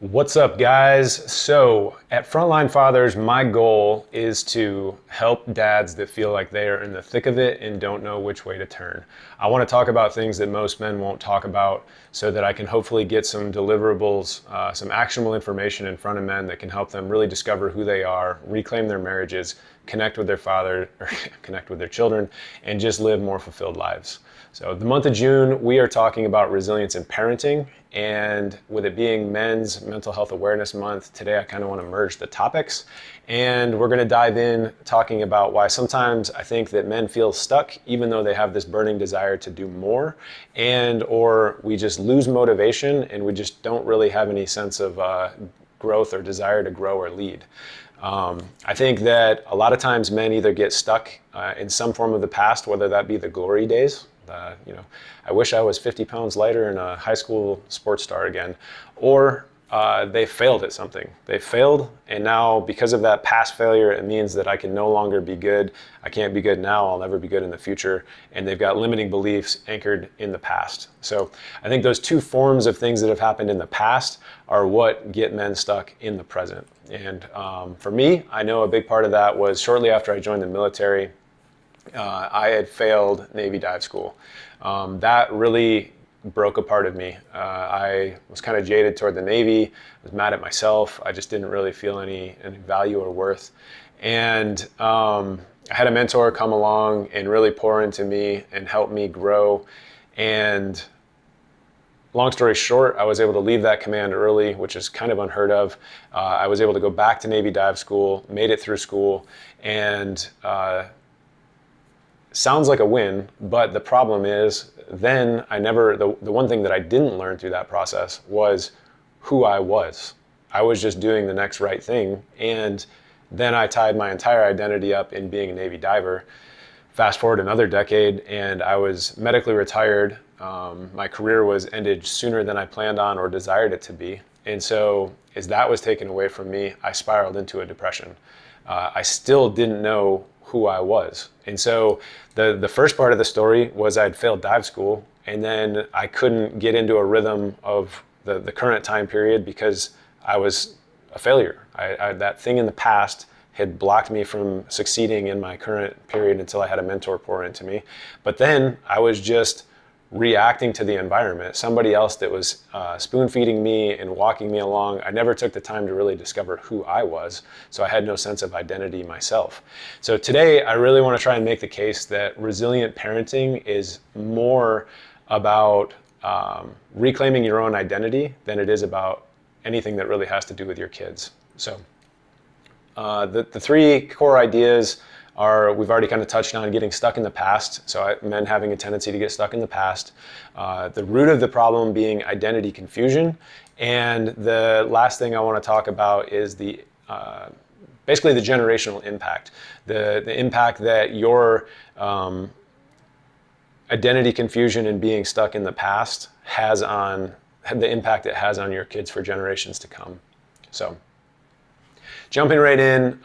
What's up, guys? So at Frontline Fathers, my goal is to help dads that feel like they are in the thick of it and don't know which way to turn. I want to talk about things that most men won't talk about so that I can hopefully get some deliverables, some actionable information in front of men that can help them really discover who they are, reclaim their marriages, connect with their father, or connect with their children, and just live more fulfilled lives. So the month of June, we are talking about resilience in parenting, and with it being Men's Mental Health Awareness Month, today I kind of want to merge the topics, and we're going to dive in talking about why sometimes I think that men feel stuck even though they have this burning desire to do more, and or we just lose motivation and we just don't really have any sense of growth or desire to grow or lead. I think that a lot of times men either get stuck in some form of the past, whether that be the glory days. I wish I was 50 pounds lighter and a high school sports star again, or they failed at something. They failed, and now because of that past failure, it means that I can no longer be good. I can't be good now, I'll never be good in the future, and they've got limiting beliefs anchored in the past. So I think those two forms of things that have happened in the past are what get men stuck in the present. And for me, I know a big part of that was shortly after I joined the military. I had failed Navy dive school. That really broke a part of me. I was kind of jaded toward the Navy, I was mad at myself. I just didn't really feel any value or worth. And I had a mentor come along and really pour into me and help me grow. And long story short, I was able to leave that command early, which is kind of unheard of. I was able to go back to Navy dive school, made it through school, and sounds like a win, but the problem is then the one thing that I didn't learn through that process was who I was. I was just doing the next right thing, and then I tied my entire identity up in being a Navy diver. Fast forward another decade, and I was medically retired. My career was ended sooner than I planned on or desired it to be, and so as that was taken away from me, I spiraled into a depression. I still didn't know who I was. And so the first part of the story was I'd failed dive school, and then I couldn't get into a rhythm of the current time period because I was a failure. That thing in the past had blocked me from succeeding in my current period until I had a mentor pour into me. But then I was just reacting to the environment, somebody else that was spoon feeding me and walking me along. I never took the time to really discover who I was, so I had no sense of identity myself. So today I really want to try and make the case that resilient parenting is more about reclaiming your own identity than it is about anything that really has to do with your kids. So the three core ideas are, we've already kind of touched on getting stuck in the past, so men having a tendency to get stuck in the past. The root of the problem being identity confusion. And the last thing I want to talk about is the basically the generational impact. The impact that your identity confusion and being stuck in the past has on, the impact it has on your kids for generations to come. So jumping right in,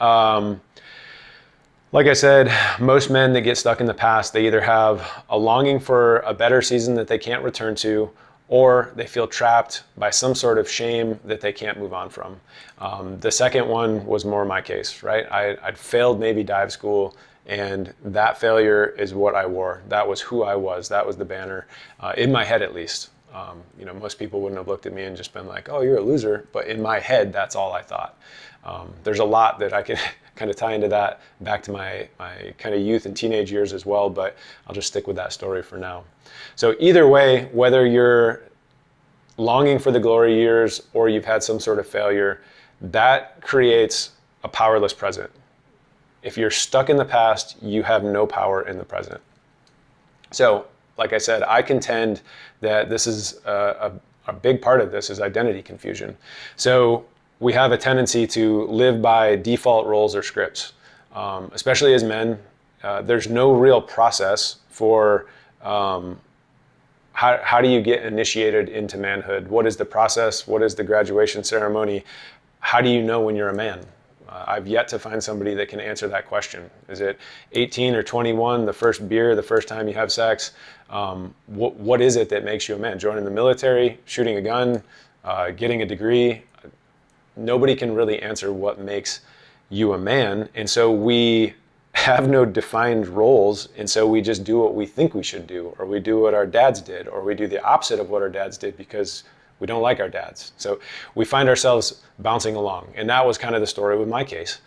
like I said, most men that get stuck in the past, they either have a longing for a better season that they can't return to, or they feel trapped by some sort of shame that they can't move on from. The second one was more my case, right? I'd failed Navy dive school, and that failure is what I wore. That was who I was. That was the banner, in my head at least. Most people wouldn't have looked at me and just been like, oh, you're a loser. But in my head, that's all I thought. There's a lot that I can kind of tie into that back to my kind of youth and teenage years as well, but I'll just stick with that story for now. So either way, whether you're longing for the glory years or you've had some sort of failure, that creates a powerless present. If you're stuck in the past, you have no power in the present. So, like I said, I contend that this is a big part of this is identity confusion. So we have a tendency to live by default roles or scripts, especially as men. There's no real process for how do you get initiated into manhood? What is the process? What is the graduation ceremony? How do you know when you're a man? I've yet to find somebody that can answer that question. Is it 18 or 21, the first beer, the first time you have sex? What is it that makes you a man? Joining the military, shooting a gun, getting a degree. Nobody can really answer what makes you a man. And so we have no defined roles. And so we just do what we think we should do, or we do what our dads did, or we do the opposite of what our dads did because we don't like our dads. So we find ourselves bouncing along. And that was kind of the story with my case.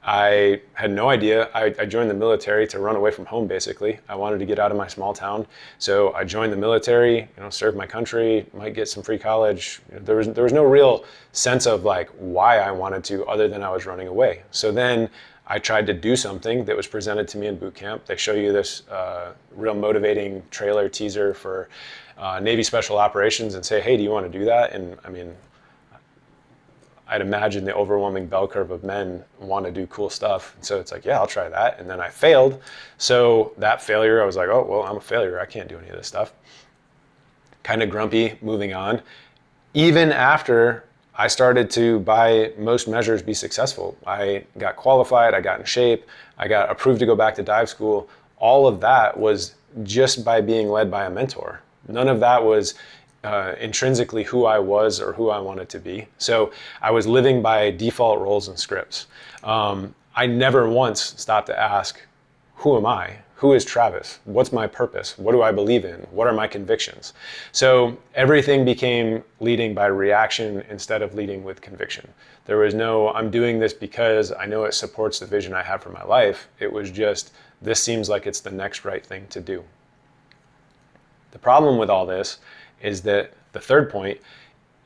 I had no idea. I joined the military to run away from home, basically. I wanted to get out of my small town. So I joined the military, served my country, might get some free college. There was no real sense of like why I wanted to, other than I was running away. So then I tried to do something that was presented to me in boot camp. They show you this real motivating trailer teaser for Navy Special Operations and say, hey, do you want to do that? And I mean, I'd imagine the overwhelming bell curve of men want to do cool stuff. So it's like, yeah, I'll try that. And then I failed. So that failure, I was like, oh, well, I'm a failure. I can't do any of this stuff. Kind of grumpy, moving on. Even after I started to, by most measures, be successful. I got qualified, I got in shape, I got approved to go back to dive school. All of that was just by being led by a mentor. None of that was intrinsically who I was or who I wanted to be. So I was living by default roles and scripts. I never once stopped to ask, who am I? Who is Travis? What's my purpose? What do I believe in? What are my convictions? So everything became leading by reaction instead of leading with conviction. There was no, I'm doing this because I know it supports the vision I have for my life. It was just, this seems like it's the next right thing to do. The problem with all this is that the third point,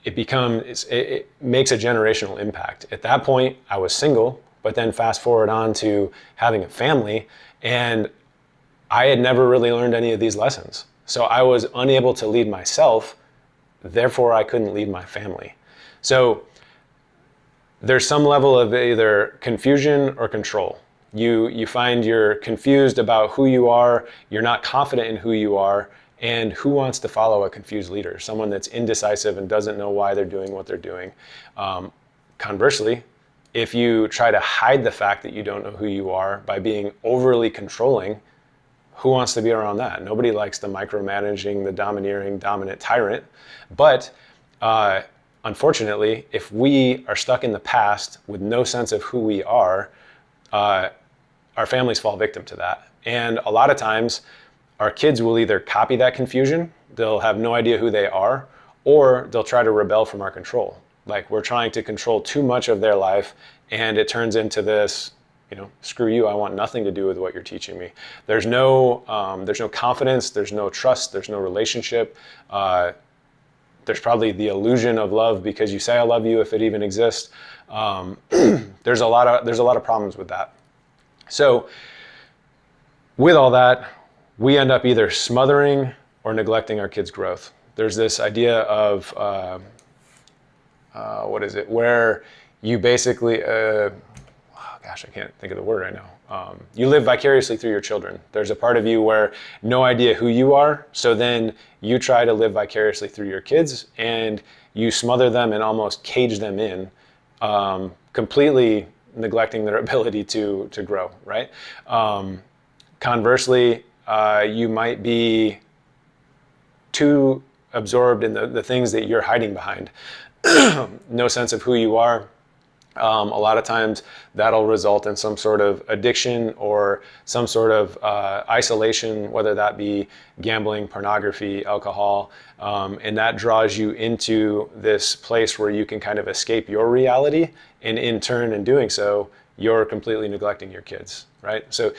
it makes a generational impact. At that point, I was single, but then fast forward on to having a family, and I had never really learned any of these lessons. So I was unable to lead myself, therefore I couldn't lead my family. So there's some level of either confusion or control. You find you're confused about who you are, you're not confident in who you are, and who wants to follow a confused leader? Someone that's indecisive and doesn't know why they're doing what they're doing. Conversely, if you try to hide the fact that you don't know who you are by being overly controlling, who wants to be around that? Nobody likes the micromanaging, the domineering, dominant tyrant. But unfortunately, if we are stuck in the past with no sense of who we are, our families fall victim to that. And a lot of times, our kids will either copy that confusion, they'll have no idea who they are, or they'll try to rebel from our control. Like we're trying to control too much of their life, and it turns into this, screw you, I want nothing to do with what you're teaching me. There's no confidence, there's no trust, there's no relationship. There's probably the illusion of love because you say I love you, if it even exists. There's a lot of problems with that. So with all that, we end up either smothering or neglecting our kids' growth. There's this idea of, where you basically, I can't think of the word right now. You live vicariously through your children. There's a part of you where no idea who you are, so then you try to live vicariously through your kids and you smother them and almost cage them in, completely neglecting their ability to grow, right? Conversely, you might be too absorbed in the things that you're hiding behind. No sense of who you are. A lot of times that'll result in some sort of addiction or some sort of isolation, whether that be gambling, pornography, alcohol, and that draws you into this place where you can kind of escape your reality, and in turn, in doing so, you're completely neglecting your kids, right? So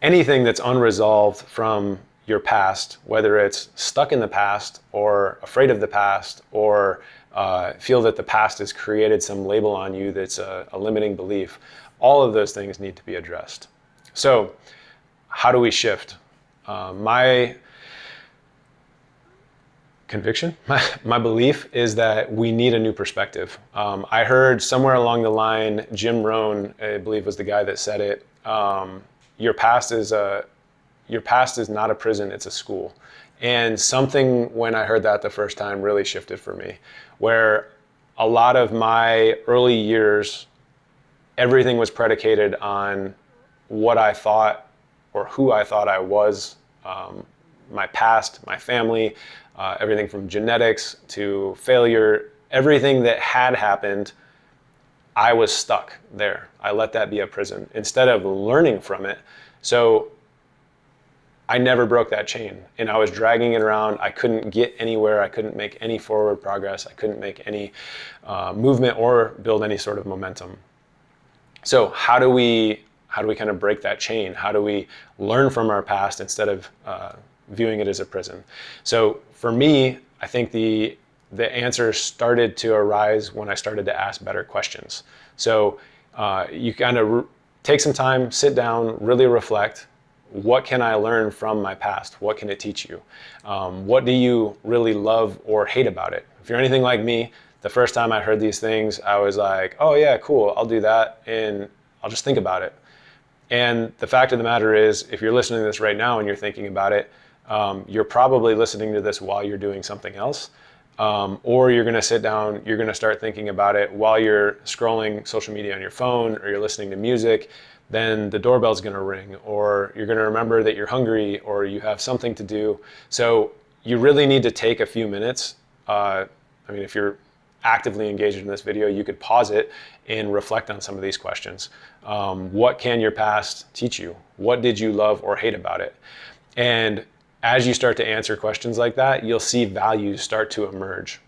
anything that's unresolved from your past, whether it's stuck in the past or afraid of the past or feel that the past has created some label on you that's a limiting belief, all of those things need to be addressed. So how do we shift? My conviction, my belief is that we need a new perspective. I heard somewhere along the line, Jim Rohn, I believe was the guy that said it, your past is not a prison, it's a school. And something when I heard that the first time really shifted for me, where a lot of my early years, everything was predicated on what I thought or who I thought I was, my past, my family, everything from genetics to failure, everything that had happened, I was stuck there. I let that be a prison instead of learning from it. So I never broke that chain, and I was dragging it around. I couldn't get anywhere. I couldn't make any forward progress. I couldn't make any movement or build any sort of momentum. So how do we kind of break that chain? How do we learn from our past instead of viewing it as a prison? So for me, I think the answer started to arise when I started to ask better questions. So you kind of take some time, sit down, really reflect. What can I learn from my past? What can it teach you? What do you really love or hate about it? If you're anything like me, the first time I heard these things, I was like, oh yeah, cool, I'll do that, and I'll just think about it. And the fact of the matter is, if you're listening to this right now and you're thinking about it, you're probably listening to this while you're doing something else. Or you're going to sit down, you're going to start thinking about it while you're scrolling social media on your phone, or you're listening to music. Then the doorbell's going to ring, or you're going to remember that you're hungry, or you have something to do. So you really need to take a few minutes. If you're actively engaged in this video, you could pause it and reflect on some of these questions. What can your past teach you? What did you love or hate about it? And as you start to answer questions like that, you'll see values start to emerge.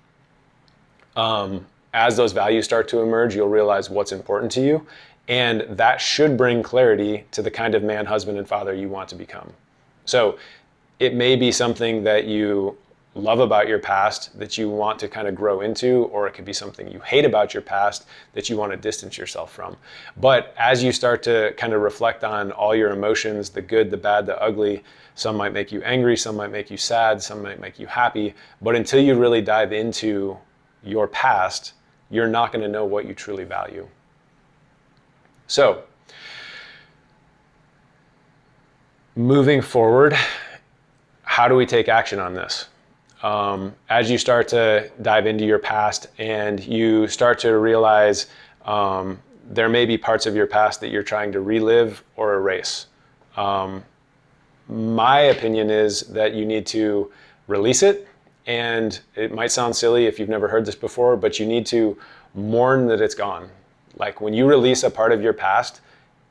As those values start to emerge, you'll realize what's important to you. And that should bring clarity to the kind of man, husband, and father you want to become. So it may be something that you love about your past that you want to kind of grow into, or it could be something you hate about your past that you want to distance yourself from. But as you start to kind of reflect on all your emotions, the good, the bad, the ugly, some might make you angry, some might make you sad, some might make you happy. But until you really dive into your past, you're not going to know what you truly value. So, moving forward, how do we take action on this? As you start to dive into your past and you start to realize there may be parts of your past that you're trying to relive or erase. My opinion is that you need to release it, and it might sound silly if you've never heard this before, but you need to mourn that it's gone. Like when you release a part of your past,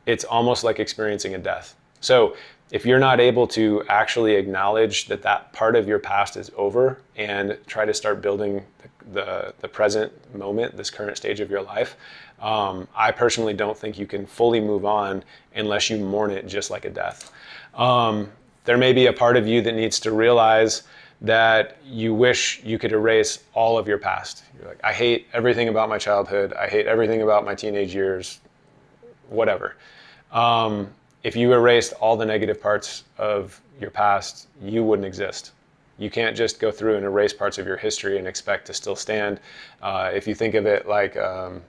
it's almost like experiencing a death. So if you're not able to actually acknowledge that that part of your past is over and try to start building the present moment, this current stage of your life, I personally don't think you can fully move on unless you mourn it just like a death. There may be a part of you that needs to realize that you wish you could erase all of your past. You're like, I hate everything about my childhood. I hate everything about my teenage years, whatever. If you erased all the negative parts of your past, you wouldn't exist. You can't just go through and erase parts of your history and expect to still stand. If you think of it like a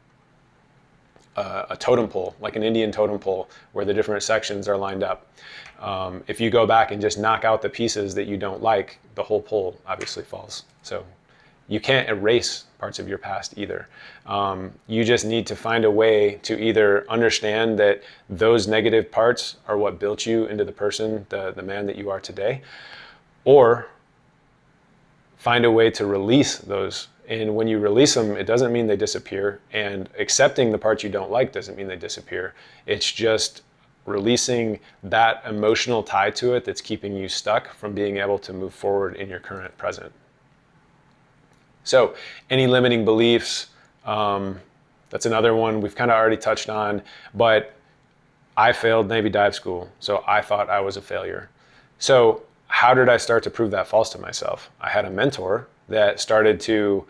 totem pole, like an Indian totem pole, where the different sections are lined up. If you go back and just knock out the pieces that you don't like, the whole pole obviously falls. So you can't erase parts of your past either. You just need to find a way to either understand that those negative parts are what built you into the person, the man that you are today, or find a way to release those. And when you release them, it doesn't mean they disappear. And accepting the parts you don't like doesn't mean they disappear. It's just releasing that emotional tie to it that's keeping you stuck from being able to move forward in your current present. So any limiting beliefs, that's another one we've kind of already touched on, but I failed Navy dive school, so I thought I was a failure. So how did I start to prove that false to myself? I had a mentor that started to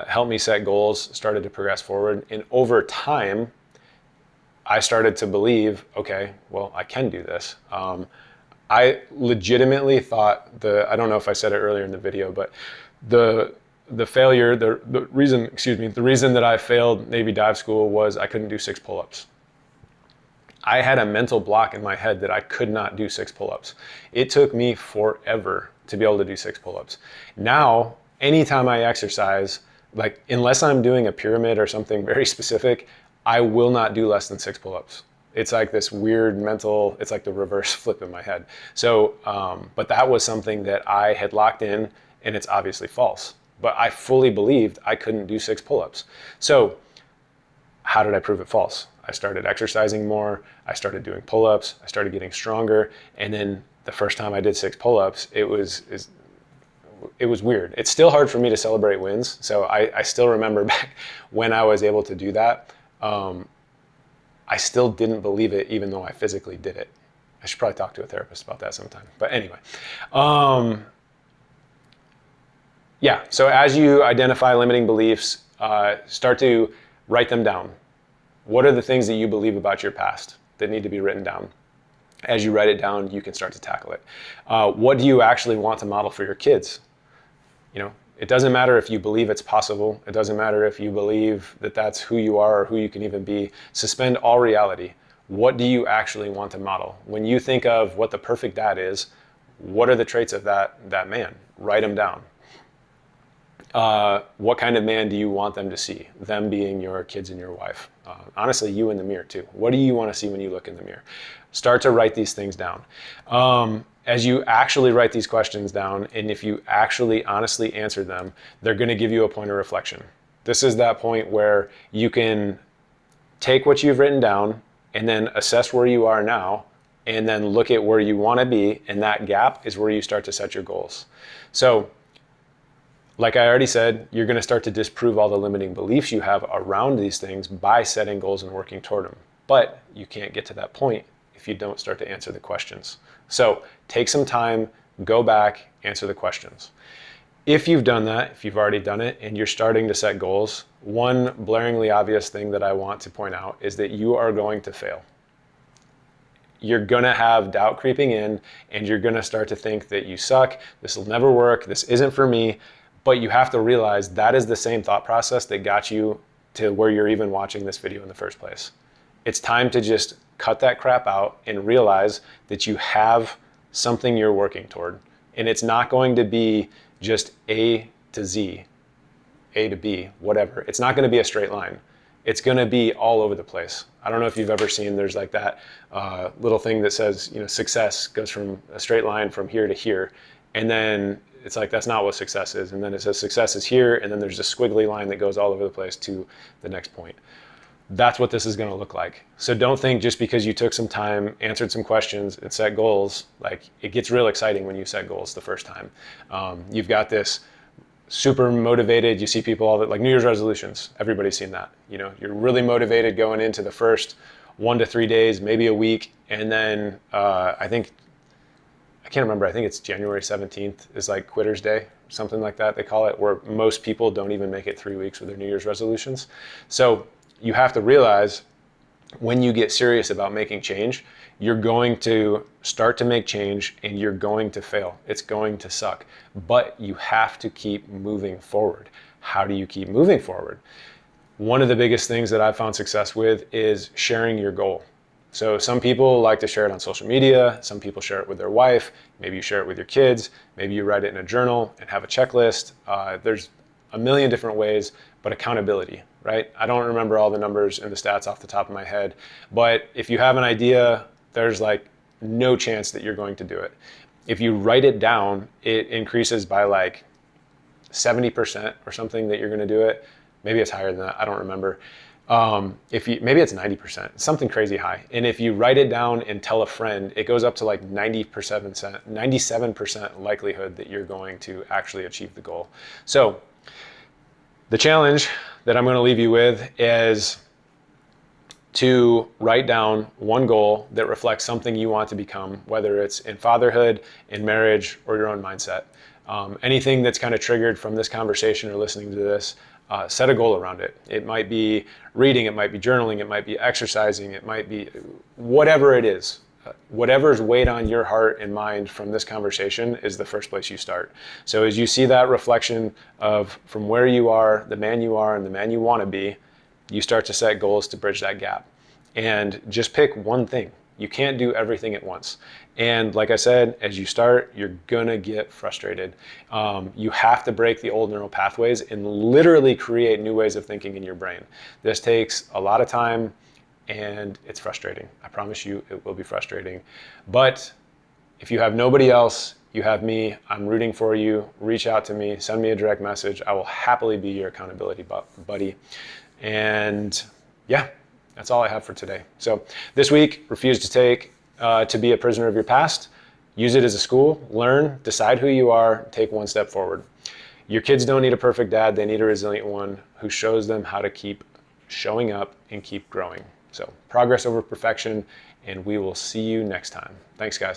help me set goals, started to progress forward, and over time, I started to believe, okay, well, I can do this. I legitimately thought I don't know if I said it earlier in the video, but the reason that I failed Navy dive school was I couldn't do 6 pull-ups. I had a mental block in my head that I could not do 6 pull-ups. It took me forever to be able to do 6 pull-ups. Now, anytime I exercise, like unless I'm doing a pyramid or something very specific, I will not do less than 6 pull-ups. It's like this weird mental, it's like the reverse flip in my head. So, but that was something that I had locked in, and it's obviously false. But I fully believed I couldn't do 6 pull-ups. So how did I prove it false? I started exercising more. I started doing pull-ups. I started getting stronger. And then the first time I did 6 pull-ups, it was weird. It's still hard for me to celebrate wins. So I still remember back when I was able to do that. I still didn't believe it, even though I physically did it. I should probably talk to a therapist about that sometime. But anyway, yeah. So as you identify limiting beliefs, start to write them down. What are the things that you believe about your past that need to be written down? As you write it down, you can start to tackle it. What do you actually want to model for your kids? You know, it doesn't matter if you believe it's possible. It doesn't matter if you believe that that's who you are or who you can even be. Suspend all reality. What do you actually want to model? When you think of what the perfect dad is, what are the traits of that man? Write them down. What kind of man do you want them to see? Them being your kids and your wife. Honestly, you in the mirror too. What do you want to see when you look in the mirror? Start to write these things down. As you actually write these questions down, and if you actually honestly answer them, they're going to give you a point of reflection. This is that point where you can take what you've written down and then assess where you are now, and then look at where you want to be, and that gap is where you start to set your goals. So, like I already said, you're going to start to disprove all the limiting beliefs you have around these things by setting goals and working toward them. But you can't get to that point if you don't start to answer the questions. So take some time, go back, answer the questions. If you've done that, if you've already done it, and you're starting to set goals, one blaringly obvious thing that I want to point out is that you are going to fail. You're going to have doubt creeping in, and you're going to start to think that you suck, this will never work, this isn't for me. But you have to realize that is the same thought process that got you to where you're even watching this video in the first place. It's time to just cut that crap out and realize that you have something you're working toward. And it's not going to be just A to Z, A to B, whatever. It's not going to be a straight line. It's going to be all over the place. I don't know if you've ever seen, there's like that little thing that says, you know, success goes from a straight line from here to here. And then it's like, that's not what success is. And then it says success is here, and then there's a squiggly line that goes all over the place to the next point. That's what this is going to look like. So don't think just because you took some time, answered some questions, and set goals, like it gets real exciting when you set goals the first time. You've got this super motivated, you see people all that, like New Year's resolutions, everybody's seen that. You know, you're really motivated going into the first 1 to 3 days, maybe a week, and then I can't remember, I think it's January 17th is like Quitter's Day, something like that they call it, where most people don't even make it 3 weeks with their New Year's resolutions. So you have to realize when you get serious about making change, you're going to start to make change and you're going to fail. It's going to suck, but you have to keep moving forward. How do you keep moving forward? One of the biggest things that I've found success with is sharing your goal. So some people like to share it on social media. Some people share it with their wife. Maybe you share it with your kids. Maybe you write it in a journal and have a checklist. There's a million different ways, but accountability, right? I don't remember all the numbers and the stats off the top of my head, but if you have an idea, there's like no chance that you're going to do it. If you write it down, it increases by like 70% or something that you're going to do it. Maybe it's higher than that. I don't remember. Maybe it's 90%, something crazy high. And if you write it down and tell a friend, it goes up to like 97% likelihood that you're going to actually achieve the goal. So the challenge that I'm going to leave you with is to write down one goal that reflects something you want to become, whether it's in fatherhood, in marriage, or your own mindset. Anything that's kind of triggered from this conversation or listening to this, set a goal around it. It might be reading, it might be journaling, it might be exercising, it might be whatever it is. Whatever's weighed on your heart and mind from this conversation is the first place you start. So as you see that reflection of from where you are, the man you are, and the man you want to be, you start to set goals to bridge that gap. And just pick one thing. You can't do everything at once. And like I said, as you start, you're gonna get frustrated. You have to break the old neural pathways and literally create new ways of thinking in your brain. This takes a lot of time. and it's frustrating. I promise you it will be frustrating. But if you have nobody else, you have me. I'm rooting for you. Reach out to me. Send me a direct message. I will happily be your accountability buddy. And yeah, that's all I have for today. So this week, refuse to be a prisoner of your past. Use it as a school. Learn, decide who you are, take one step forward. Your kids don't need a perfect dad. They need a resilient one who shows them how to keep showing up and keep growing. So progress over perfection, and we will see you next time. Thanks, guys.